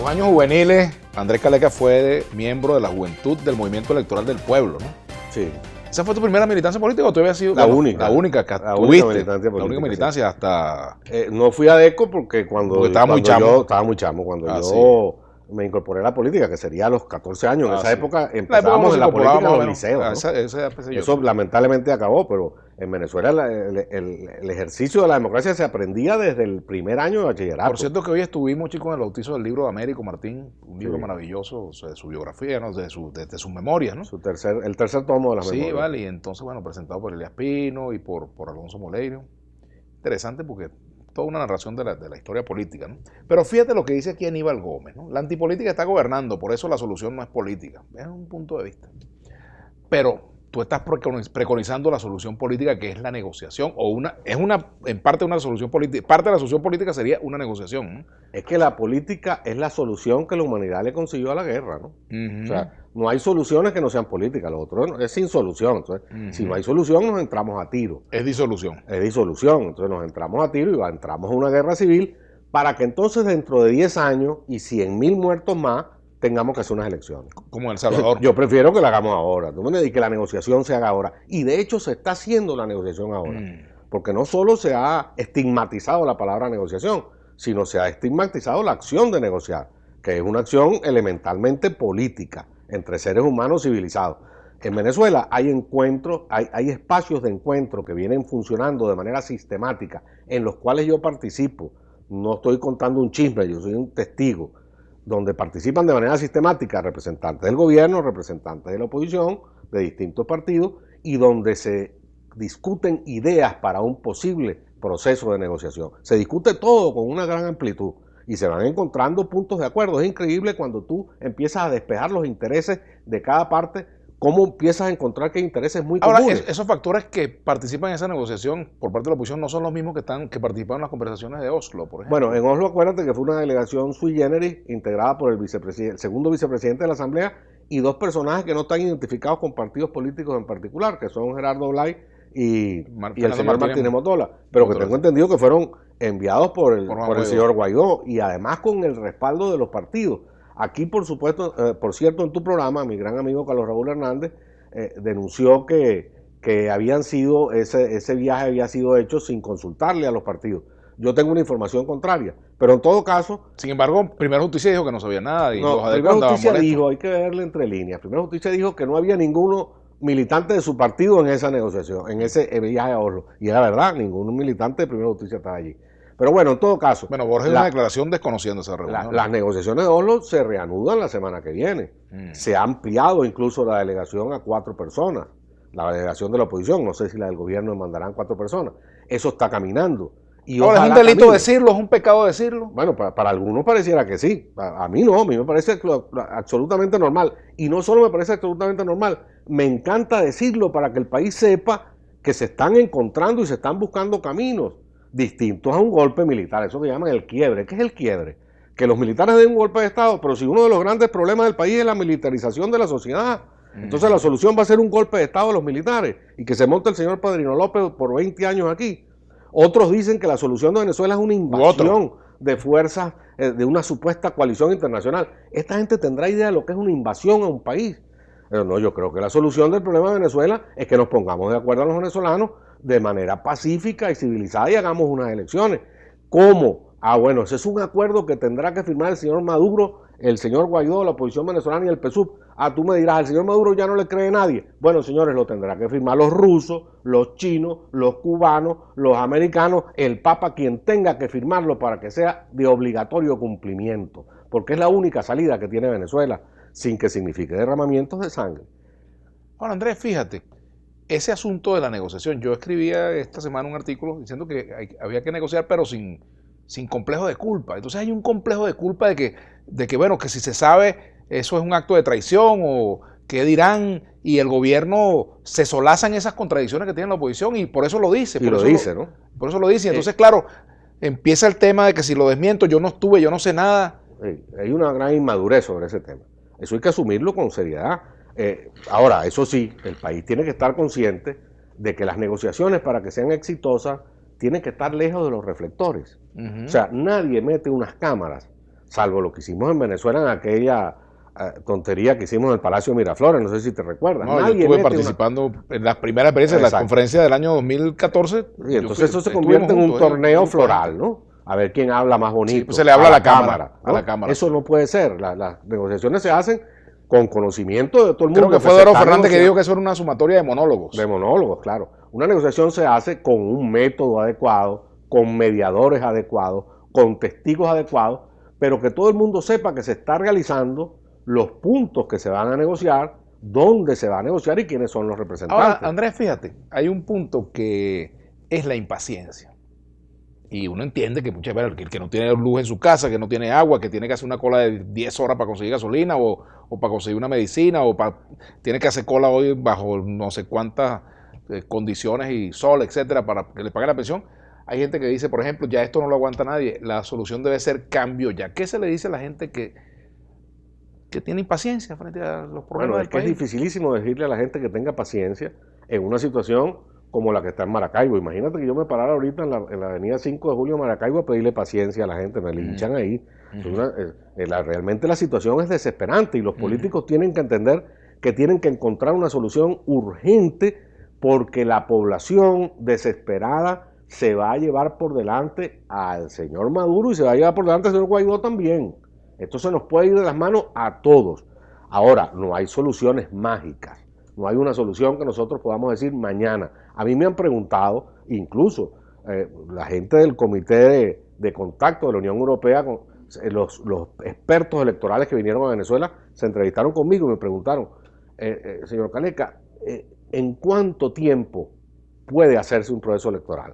años juveniles, Andrés Caleca fue miembro de la Juventud del Movimiento Electoral del Pueblo, ¿no? Sí. ¿Esa fue tu primera militancia política o tú habías sido La única. La única que La tuviste. única militancia política, la única militancia sí. hasta... No fui a DECO porque cuando estaba muy chamo. yo estaba muy chamo, cuando yo me incorporé a la política, que sería a los 14 años. En esa época empezábamos en la política en los liceos, ¿no? Eso lamentablemente acabó, pero en Venezuela el ejercicio de la democracia se aprendía desde el primer año de bachillerato. Por cierto que hoy estuvimos, chicos, en el bautizo del libro de Américo Martín, un libro maravilloso, o sea, de su biografía, ¿no? de sus memorias, ¿no? El tercer tomo de las memorias. Sí, vale, y entonces, bueno, presentado por Elías Pino y por Alonso Moleiro. Interesante porque toda una narración de la historia política, ¿no? Pero fíjate lo que dice aquí Aníbal Gómez, ¿no? La antipolítica está gobernando, por eso la solución no es política. Es un punto de vista. Pero tú estás preconizando la solución política, que es la negociación, en parte una solución política. Parte de la solución política sería una negociación, ¿no? Es que la política es la solución que la humanidad le consiguió a la guerra, ¿no? O sea, no hay soluciones que no sean políticas, lo otro es sin solución. Entonces, si no hay solución, nos entramos a tiro. Es disolución. Es disolución. Entonces nos entramos a tiro y entramos a una guerra civil para que entonces dentro de 10 años y 100.000 muertos más, tengamos que hacer unas elecciones. Como en El Salvador. Yo prefiero que la hagamos ahora, y que la negociación se haga ahora. Y de hecho se está haciendo la negociación ahora. Porque no solo se ha estigmatizado la palabra negociación, sino se ha estigmatizado la acción de negociar, que es una acción elementalmente política entre seres humanos civilizados. En Venezuela hay encuentros, hay espacios de encuentro que vienen funcionando de manera sistemática, en los cuales yo participo. No estoy contando un chisme, yo soy un testigo, donde participan de manera sistemática representantes del gobierno, representantes de la oposición, de distintos partidos, y donde se discuten ideas para un posible proceso de negociación. Se discute todo con una gran amplitud y se van encontrando puntos de acuerdo. Es increíble cuando tú empiezas a despejar los intereses de cada parte, cómo empiezas a encontrar que hay intereses muy comunes. Ahora, esos factores que participan en esa negociación por parte de la oposición no son los mismos que participaron en las conversaciones de Oslo, por ejemplo. Bueno, en Oslo acuérdate que fue una delegación sui generis integrada por el segundo vicepresidente de la Asamblea y dos personajes que no están identificados con partidos políticos en particular, que son Gerardo Blay y el señor Martínez Motola, pero que tengo entendido que fueron enviados por el señor Guaidó y además con el respaldo de los partidos. Aquí, por supuesto, por cierto, en tu programa, mi gran amigo Carlos Raúl Hernández denunció que ese viaje había sido hecho sin consultarle a los partidos. Yo tengo una información contraria, pero en todo caso... Sin embargo, Primera Justicia dijo que no sabía nada. Y Primera Justicia dijo, hay que verle entre líneas, Primera Justicia dijo que no había ninguno militante de su partido en esa negociación, en ese viaje a Oslo. Y era verdad, ningún militante de Primera Justicia estaba allí. Pero bueno, en todo caso... Bueno, Borges una declaración desconociendo esa reunión. Las negociaciones de Oslo se reanudan la semana que viene. Se ha ampliado incluso la delegación a 4 personas. La delegación de la oposición, no sé si la del gobierno mandarán 4 personas. Eso está caminando. Y ahora, ¿es un delito decirlo? ¿Es un pecado decirlo? Bueno, para algunos pareciera que sí. A mí no, a mí me parece absolutamente normal. Y no solo me parece absolutamente normal, me encanta decirlo para que el país sepa que se están encontrando y se están buscando caminos distintos a un golpe militar. Eso que llaman el quiebre. ¿Qué es el quiebre? Que los militares den un golpe de Estado, pero si uno de los grandes problemas del país es la militarización de la sociedad, entonces la solución va a ser un golpe de Estado de los militares y que se monte el señor Padrino López por 20 años aquí. Otros dicen que la solución de Venezuela es una invasión de fuerzas de una supuesta coalición internacional. Esta gente tendrá idea de lo que es una invasión a un país. Pero no, yo creo que la solución del problema de Venezuela es que nos pongamos de acuerdo a los venezolanos de manera pacífica y civilizada y hagamos unas elecciones. ¿Cómo? Bueno, ese es un acuerdo que tendrá que firmar el señor Maduro, el señor Guaidó, la oposición venezolana y el PSUV. Tú me dirás, al señor Maduro ya no le cree nadie. Bueno, señores, lo tendrá que firmar los rusos, los chinos, los cubanos, los americanos, el Papa, quien tenga que firmarlo para que sea de obligatorio cumplimiento, porque es la única salida que tiene Venezuela, sin que signifique derramamientos de sangre. Ahora, Andrés, fíjate, ese asunto de la negociación, yo escribía esta semana un artículo diciendo que había que negociar, pero sin complejo de culpa. Entonces hay un complejo de culpa de que bueno, que si se sabe eso es un acto de traición o qué dirán, y el gobierno se solaza en esas contradicciones que tiene la oposición y por eso lo dice. Y lo dice, ¿no? Por eso lo dice. Entonces, claro, empieza el tema de que si lo desmiento, yo no estuve, yo no sé nada. Hay una gran inmadurez sobre ese tema. Eso hay que asumirlo con seriedad. Ahora, eso sí, el país tiene que estar consciente de que las negociaciones, para que sean exitosas, tienen que estar lejos de los reflectores. O sea, nadie mete unas cámaras salvo lo que hicimos en Venezuela en aquella tontería que hicimos en el Palacio de Miraflores, no sé si te recuerdas. No, yo estuve participando en las primeras experiencias de la conferencia del año 2014. Y entonces eso se convierte en un torneo floral, ¿no? A ver quién habla más bonito. Sí, pues se le habla a la cámara, ¿no? A la cámara. Eso no puede ser. Las negociaciones se hacen con conocimiento de todo el Creo mundo. que fue Eduardo Fernández que dijo que eso era una sumatoria de monólogos. De monólogos, claro. Una negociación se hace con un método adecuado, con mediadores adecuados, con testigos adecuados, pero que todo el mundo sepa que se está realizando los puntos que se van a negociar, dónde se va a negociar y quiénes son los representantes. Ahora, Andrés, fíjate, hay un punto que es la impaciencia. Y uno entiende que muchas veces el que no tiene luz en su casa, que no tiene agua, que tiene que hacer una cola de 10 horas para conseguir gasolina o para conseguir una medicina tiene que hacer cola hoy bajo no sé cuántas condiciones y sol, etcétera, para que le paguen la pensión. Hay gente que dice, por ejemplo, ya esto no lo aguanta nadie, la solución debe ser cambio ya. ¿Qué se le dice a la gente que tiene impaciencia frente a los problemas del país? Es dificilísimo decirle a la gente que tenga paciencia en una situación como la que está en Maracaibo. Imagínate que yo me parara ahorita en la avenida 5 de Julio de Maracaibo a pedirle paciencia a la gente, me linchan ahí. Realmente la situación es desesperante y los políticos tienen que entender que tienen que encontrar una solución urgente porque la población desesperada se va a llevar por delante al señor Maduro y se va a llevar por delante al señor Guaidó también. Esto se nos puede ir de las manos a todos. Ahora, no hay soluciones mágicas. No hay una solución que nosotros podamos decir mañana. A mí me han preguntado, incluso la gente del Comité de Contacto de la Unión Europea, los expertos electorales que vinieron a Venezuela, se entrevistaron conmigo y me preguntaron, señor Caneca, ¿en cuánto tiempo puede hacerse un proceso electoral?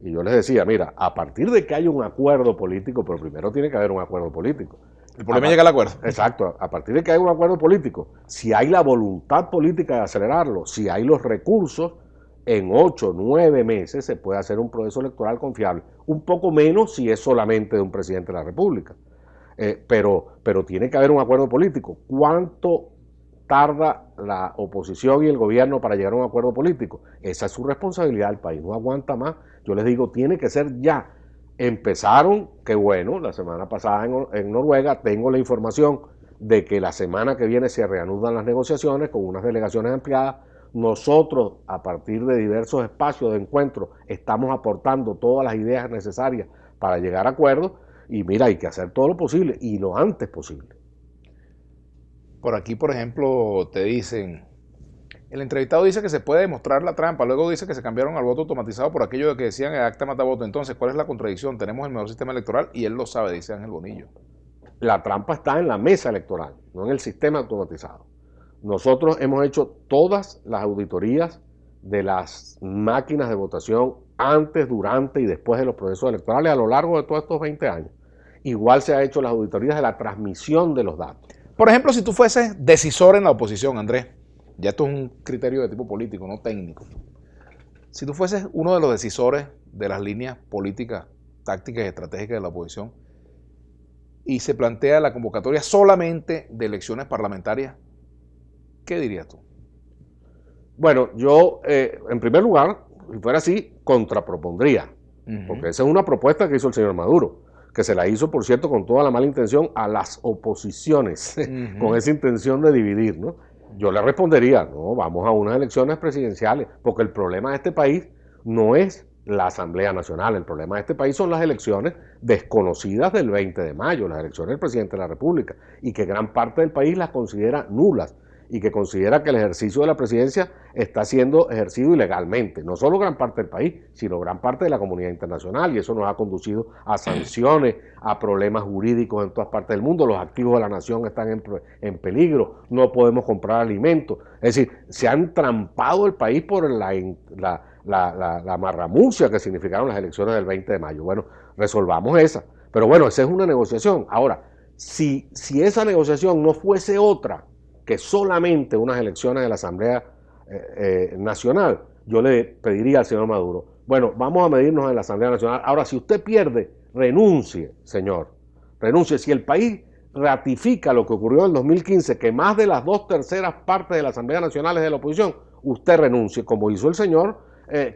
Y yo les decía, mira, a partir de que haya un acuerdo político, pero primero tiene que haber un acuerdo político. El problema es llegar al acuerdo. Exacto, a partir de que haya un acuerdo político, si hay la voluntad política de acelerarlo, si hay los recursos, en 8, 9 meses se puede hacer un proceso electoral confiable. Un poco menos si es solamente de un presidente de la República. Pero tiene que haber un acuerdo político. ¿Cuánto tarda la oposición y el gobierno para llegar a un acuerdo político? Esa es su responsabilidad, el país no aguanta más. Yo les digo, tiene que ser ya. Empezaron, qué bueno, la semana pasada en Noruega, tengo la información de que la semana que viene se reanudan las negociaciones con unas delegaciones ampliadas. Nosotros, a partir de diversos espacios de encuentro, estamos aportando todas las ideas necesarias para llegar a acuerdos y mira, hay que hacer todo lo posible y lo antes posible. Por aquí, por ejemplo, te dicen, el entrevistado dice que se puede demostrar la trampa, luego dice que se cambiaron al voto automatizado por aquello de que decían el acta mata voto. Entonces, ¿cuál es la contradicción? Tenemos el mejor sistema electoral y él lo sabe, dice Ángel Bonillo. La trampa está en la mesa electoral, no en el sistema automatizado. Nosotros hemos hecho todas las auditorías de las máquinas de votación antes, durante y después de los procesos electorales a lo largo de todos estos 20 años. Igual se ha hecho las auditorías de la transmisión de los datos. Por ejemplo, si tú fueses decisor en la oposición, Andrés, ya esto es un criterio de tipo político, no técnico. Si tú fueses uno de los decisores de las líneas políticas, tácticas y estratégicas de la oposición y se plantea la convocatoria solamente de elecciones parlamentarias, ¿qué dirías tú? Bueno, yo, en primer lugar, si fuera así, contrapropondría, porque esa es una propuesta que hizo el señor Maduro, que se la hizo, por cierto, con toda la mala intención a las oposiciones, con esa intención de dividir, ¿no? Yo le respondería, no, vamos a unas elecciones presidenciales, porque el problema de este país no es la Asamblea Nacional, el problema de este país son las elecciones desconocidas del 20 de mayo, las elecciones del presidente de la República, y que gran parte del país las considera nulas, y que considera que el ejercicio de la presidencia está siendo ejercido ilegalmente. No solo gran parte del país, sino gran parte de la comunidad internacional, y eso nos ha conducido a sanciones, a problemas jurídicos en todas partes del mundo. Los activos de la nación están en peligro, no podemos comprar alimentos. Es decir, se ha entrampado el país por la marramucia que significaron las elecciones del 20 de mayo. Bueno, resolvamos esa. Pero bueno, esa es una negociación. Ahora, si esa negociación no fuese otra que solamente unas elecciones de la Asamblea Nacional, yo le pediría al señor Maduro, bueno, vamos a medirnos en la Asamblea Nacional. Ahora, si usted pierde, renuncie, señor, renuncie. Si el país ratifica lo que ocurrió en el 2015, que más de las 2/3 partes de la Asamblea Nacional es de la oposición, usted renuncie, como hizo el señor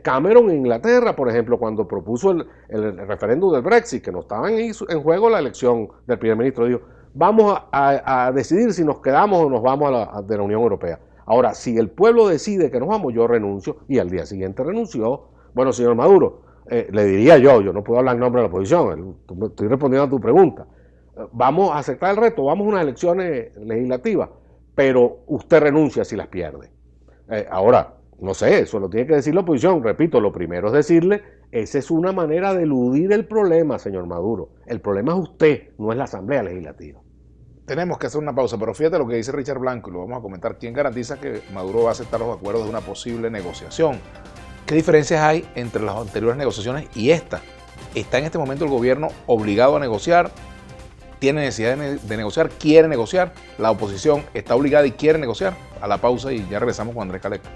Cameron en Inglaterra, por ejemplo, cuando propuso el referéndum del Brexit, que no estaba en juego la elección del primer ministro, dijo, vamos a decidir si nos quedamos o nos vamos de la Unión Europea. Ahora, si el pueblo decide que nos vamos, yo renuncio, y al día siguiente renunció. Bueno, señor Maduro, le diría yo no puedo hablar en nombre de la oposición, estoy respondiendo a tu pregunta. Vamos a aceptar el reto, vamos a unas elecciones legislativas, pero usted renuncia si las pierde. Ahora, no sé, eso lo tiene que decir la oposición. Repito, lo primero es decirle, esa es una manera de eludir el problema, señor Maduro. El problema es usted, no es la Asamblea Legislativa. Tenemos que hacer una pausa, pero fíjate lo que dice Richard Blanco y lo vamos a comentar. ¿Quién garantiza que Maduro va a aceptar los acuerdos de una posible negociación? ¿Qué diferencias hay entre las anteriores negociaciones y esta? ¿Está en este momento el gobierno obligado a negociar? ¿Tiene necesidad de negociar? ¿Quiere negociar? ¿La oposición está obligada y quiere negociar? A la pausa y ya regresamos con Andrés Caleca.